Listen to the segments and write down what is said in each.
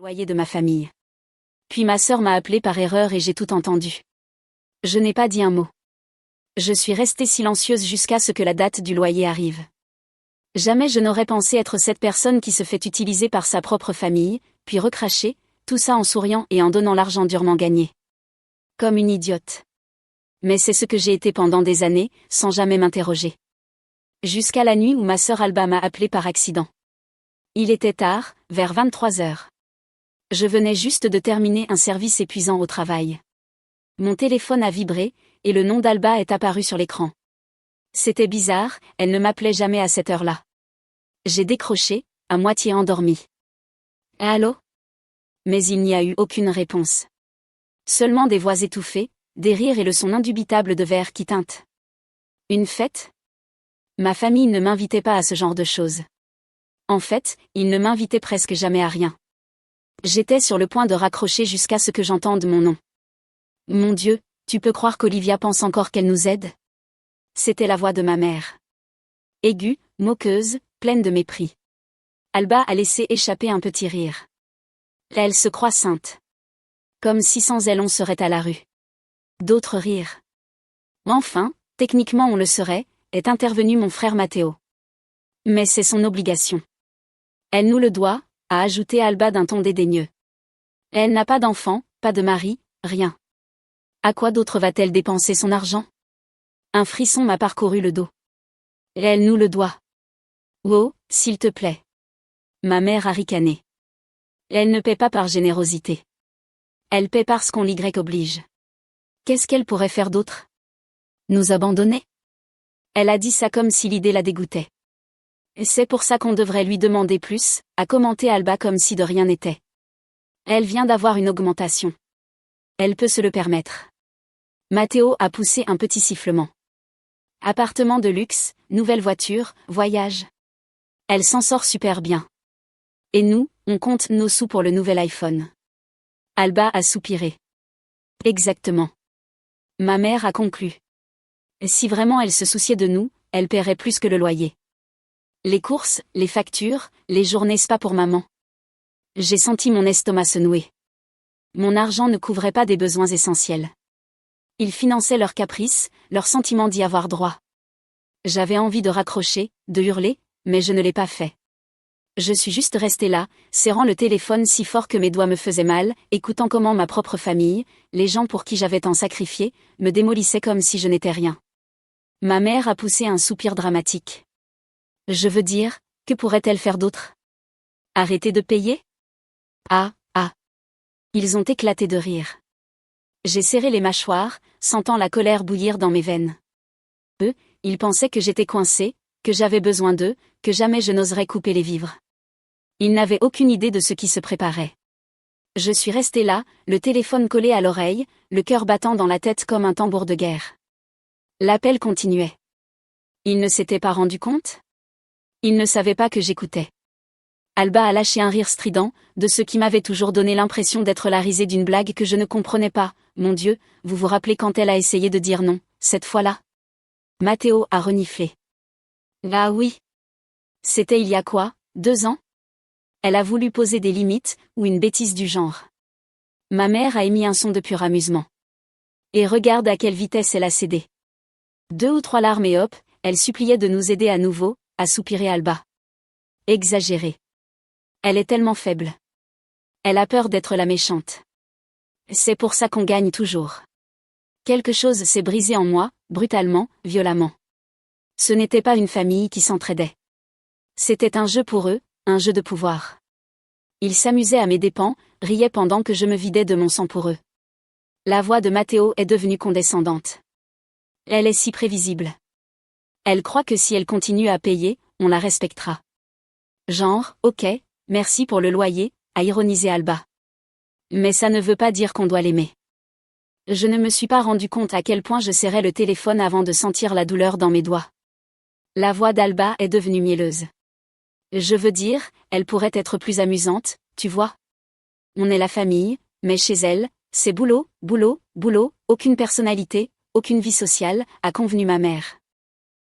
Loyer de ma famille. Puis ma sœur m'a appelé par erreur et j'ai tout entendu. Je n'ai pas dit un mot. Je suis restée silencieuse jusqu'à ce que la date du loyer arrive. Jamais je n'aurais pensé être cette personne qui se fait utiliser par sa propre famille, puis recracher, tout ça en souriant et en donnant l'argent durement gagné. Comme une idiote. Mais c'est ce que j'ai été pendant des années, sans jamais m'interroger. Jusqu'à la nuit où ma sœur Alba m'a appelé par accident. Il était tard, vers 23 heures. Je venais juste de terminer un service épuisant au travail. Mon téléphone a vibré, et le nom d'Alba est apparu sur l'écran. C'était bizarre, elle ne m'appelait jamais à cette heure-là. J'ai décroché, à moitié endormi. Allô ? Mais il n'y a eu aucune réponse. Seulement des voix étouffées, des rires et le son indubitable de verre qui teinte. Une fête ? Ma famille ne m'invitait pas à ce genre de choses. En fait, ils ne m'invitaient presque jamais à rien. J'étais sur le point de raccrocher jusqu'à ce que j'entende mon nom. Mon Dieu, tu peux croire qu'Olivia pense encore qu'elle nous aide ? C'était la voix de ma mère. Aiguë, moqueuse, pleine de mépris. Alba a laissé échapper un petit rire. Elle se croit sainte. Comme si sans elle on serait à la rue. D'autres rires. Enfin, techniquement on le serait, est intervenu mon frère Matteo. Mais c'est son obligation. Elle nous le doit, a ajouté Alba d'un ton dédaigneux. Elle n'a pas d'enfant, pas de mari, rien. À quoi d'autre va-t-elle dépenser son argent ? Un frisson m'a parcouru le dos. Elle nous le doit. Oh, s'il te plaît. Ma mère a ricané. Elle ne paie pas par générosité. Elle paie parce qu'on l'y oblige. Qu'est-ce qu'elle pourrait faire d'autre ? Nous abandonner ? Elle a dit ça comme si l'idée la dégoûtait. C'est pour ça qu'on devrait lui demander plus, a commenté Alba comme si de rien n'était. Elle vient d'avoir une augmentation. Elle peut se le permettre. Matteo a poussé un petit sifflement. Appartement de luxe, nouvelle voiture, voyage. Elle s'en sort super bien. Et nous, on compte nos sous pour le nouvel iPhone. Alba a soupiré. Exactement. Ma mère a conclu. Si vraiment elle se souciait de nous, elle paierait plus que le loyer. Les courses, les factures, les journées spa pour maman. J'ai senti mon estomac se nouer. Mon argent ne couvrait pas des besoins essentiels. Il finançait leurs caprices, leur sentiment d'y avoir droit. J'avais envie de raccrocher, de hurler, mais je ne l'ai pas fait. Je suis juste restée là, serrant le téléphone si fort que mes doigts me faisaient mal, écoutant comment ma propre famille, les gens pour qui j'avais tant sacrifié, me démolissaient comme si je n'étais rien. Ma mère a poussé un soupir dramatique. Je veux dire, que pourrait-elle faire d'autre ? Arrêter de payer ? Ah. Ils ont éclaté de rire. J'ai serré les mâchoires, sentant la colère bouillir dans mes veines. Eux, ils pensaient que j'étais coincée, que j'avais besoin d'eux, que jamais je n'oserais couper les vivres. Ils n'avaient aucune idée de ce qui se préparait. Je suis restée là, le téléphone collé à l'oreille, le cœur battant dans la tête comme un tambour de guerre. L'appel continuait. Ils ne s'étaient pas rendus compte ? Ils ne savaient pas que j'écoutais. Alba a lâché un rire strident, de ce qui m'avait toujours donné l'impression d'être la risée d'une blague que je ne comprenais pas. Mon Dieu, vous vous rappelez quand elle a essayé de dire non, cette fois-là ? Matteo a reniflé. Ah oui. C'était il y a quoi, 2 ans ? Elle a voulu poser des limites, ou une bêtise du genre. Ma mère a émis un son de pur amusement. Et regarde à quelle vitesse elle a cédé. 2 ou 3 larmes et hop, elle suppliait de nous aider à nouveau, a soupiré Alba. Exagéré. Elle est tellement faible. Elle a peur d'être la méchante. C'est pour ça qu'on gagne toujours. Quelque chose s'est brisé en moi, brutalement, violemment. Ce n'était pas une famille qui s'entraidait. C'était un jeu pour eux, un jeu de pouvoir. Ils s'amusaient à mes dépens, riaient pendant que je me vidais de mon sang pour eux. La voix de Matteo est devenue condescendante. Elle est si prévisible. Elle croit que si elle continue à payer, on la respectera. Genre, ok, merci pour le loyer, a ironisé Alba. Mais ça ne veut pas dire qu'on doit l'aimer. Je ne me suis pas rendu compte à quel point je serrais le téléphone avant de sentir la douleur dans mes doigts. La voix d'Alba est devenue mielleuse. Je veux dire, elle pourrait être plus amusante, tu vois. On est la famille, mais chez elle, c'est boulot, boulot, boulot, aucune personnalité, aucune vie sociale, a convenu ma mère.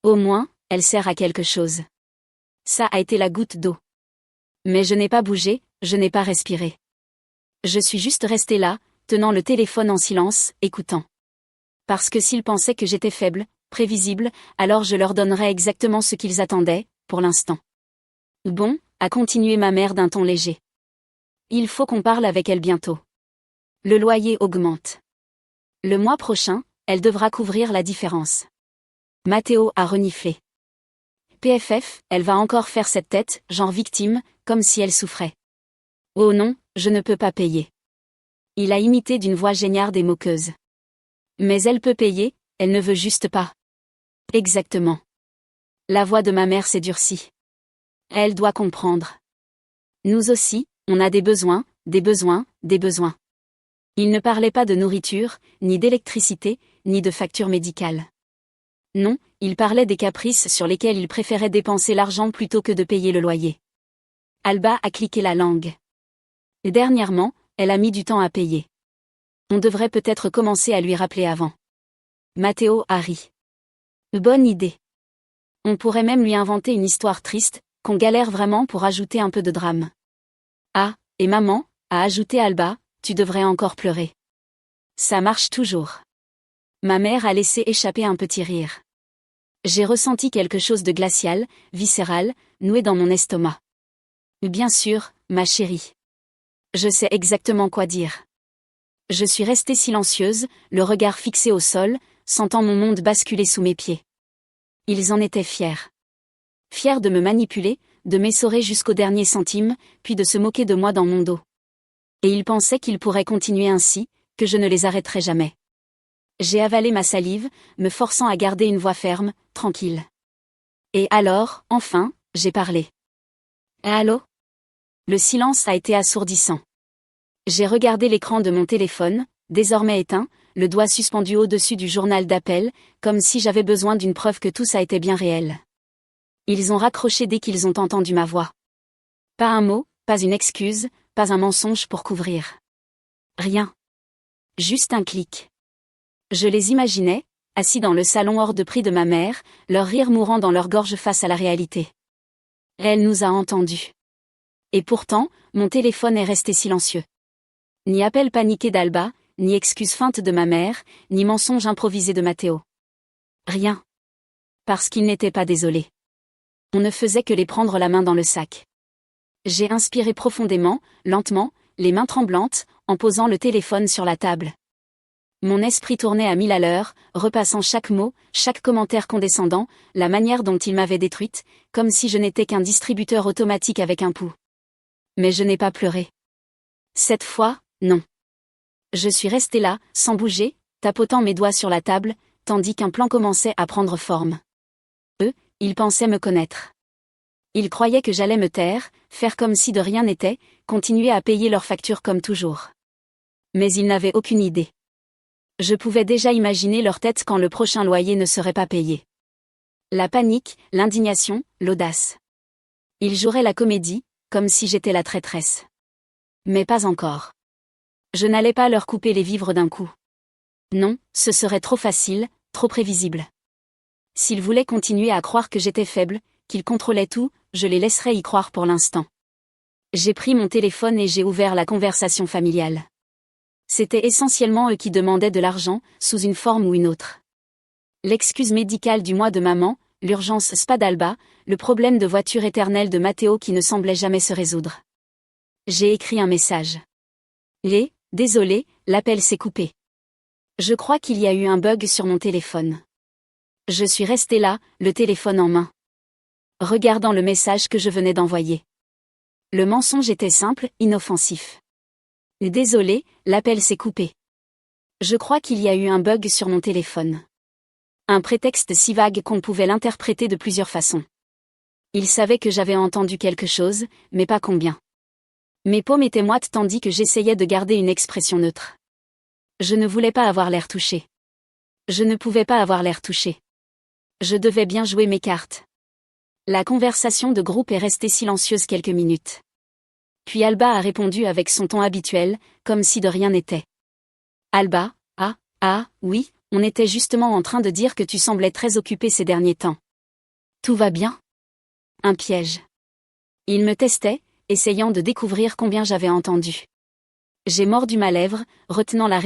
Au moins, elle sert à quelque chose. Ça a été la goutte d'eau. Mais je n'ai pas bougé, je n'ai pas respiré. Je suis juste restée là, tenant le téléphone en silence, écoutant. Parce que s'ils pensaient que j'étais faible, prévisible, alors je leur donnerais exactement ce qu'ils attendaient, pour l'instant. Bon, a continué ma mère d'un ton léger. Il faut qu'on parle avec elle bientôt. Le loyer augmente. Le mois prochain, elle devra couvrir la différence. Matteo a reniflé. PFF, elle va encore faire cette tête, genre victime, comme si elle souffrait. Oh non, je ne peux pas payer. Il a imité d'une voix geignarde et moqueuse. Mais elle peut payer, elle ne veut juste pas. Exactement. La voix de ma mère s'est durcie. Elle doit comprendre. Nous aussi, on a des besoins, des besoins, des besoins. Il ne parlait pas de nourriture, ni d'électricité, ni de factures médicales. Non, il parlait des caprices sur lesquels il préférait dépenser l'argent plutôt que de payer le loyer. Alba a cliqué la langue. Et dernièrement, elle a mis du temps à payer. On devrait peut-être commencer à lui rappeler avant. Matteo a ri. Bonne idée. On pourrait même lui inventer une histoire triste, qu'on galère vraiment pour ajouter un peu de drame. Ah, et maman, a ajouté Alba, tu devrais encore pleurer. Ça marche toujours. Ma mère a laissé échapper un petit rire. J'ai ressenti quelque chose de glacial, viscéral, noué dans mon estomac. Bien sûr, ma chérie. Je sais exactement quoi dire. Je suis restée silencieuse, le regard fixé au sol, sentant mon monde basculer sous mes pieds. Ils en étaient fiers. Fiers de me manipuler, de m'essorer jusqu'au dernier centime, puis de se moquer de moi dans mon dos. Et ils pensaient qu'ils pourraient continuer ainsi, que je ne les arrêterais jamais. J'ai avalé ma salive, me forçant à garder une voix ferme, tranquille. Et alors, enfin, j'ai parlé. Allô ? Le silence a été assourdissant. J'ai regardé l'écran de mon téléphone, désormais éteint, le doigt suspendu au-dessus du journal d'appel, comme si j'avais besoin d'une preuve que tout ça était bien réel. Ils ont raccroché dès qu'ils ont entendu ma voix. Pas un mot, pas une excuse, pas un mensonge pour couvrir. Rien. Juste un clic. Je les imaginais, assis dans le salon hors de prix de ma mère, leur rire mourant dans leur gorge face à la réalité. Elle nous a entendus. Et pourtant, mon téléphone est resté silencieux. Ni appel paniqué d'Alba, ni excuse feinte de ma mère, ni mensonge improvisé de Matteo. Rien. Parce qu'ils n'étaient pas désolés. On ne faisait que les prendre la main dans le sac. J'ai inspiré profondément, lentement, les mains tremblantes, en posant le téléphone sur la table. Mon esprit tournait à 1000 à l'heure, repassant chaque mot, chaque commentaire condescendant, la manière dont il m'avait détruite, comme si je n'étais qu'un distributeur automatique avec un pouls. Mais je n'ai pas pleuré. Cette fois, non. Je suis restée là, sans bouger, tapotant mes doigts sur la table, tandis qu'un plan commençait à prendre forme. Eux, ils pensaient me connaître. Ils croyaient que j'allais me taire, faire comme si de rien n'était, continuer à payer leurs factures comme toujours. Mais ils n'avaient aucune idée. Je pouvais déjà imaginer leur tête quand le prochain loyer ne serait pas payé. La panique, l'indignation, l'audace. Ils joueraient la comédie, comme si j'étais la traîtresse. Mais pas encore. Je n'allais pas leur couper les vivres d'un coup. Non, ce serait trop facile, trop prévisible. S'ils voulaient continuer à croire que j'étais faible, qu'ils contrôlaient tout, je les laisserais y croire pour l'instant. J'ai pris mon téléphone et j'ai ouvert la conversation familiale. C'était essentiellement eux qui demandaient de l'argent, sous une forme ou une autre. L'excuse médicale du mois de maman, l'urgence spa d'Alba, le problème de voiture éternel de Matteo qui ne semblait jamais se résoudre. J'ai écrit un message. Désolé, l'appel s'est coupé. Je crois qu'il y a eu un bug sur mon téléphone. Je suis restée là, le téléphone en main, regardant le message que je venais d'envoyer. Le mensonge était simple, inoffensif. Désolé, l'appel s'est coupé. Je crois qu'il y a eu un bug sur mon téléphone. Un prétexte si vague qu'on pouvait l'interpréter de plusieurs façons. Il savait que j'avais entendu quelque chose, mais pas combien. Mes paumes étaient moites tandis que j'essayais de garder une expression neutre. Je ne voulais pas avoir l'air touché. Je ne pouvais pas avoir l'air touché. Je devais bien jouer mes cartes. La conversation de groupe est restée silencieuse quelques minutes. Puis Alba a répondu avec son ton habituel, comme si de rien n'était. Alba, oui, on était justement en train de dire que tu semblais très occupée ces derniers temps. Tout va bien ? Un piège. Il me testait, essayant de découvrir combien j'avais entendu. J'ai mordu ma lèvre, retenant la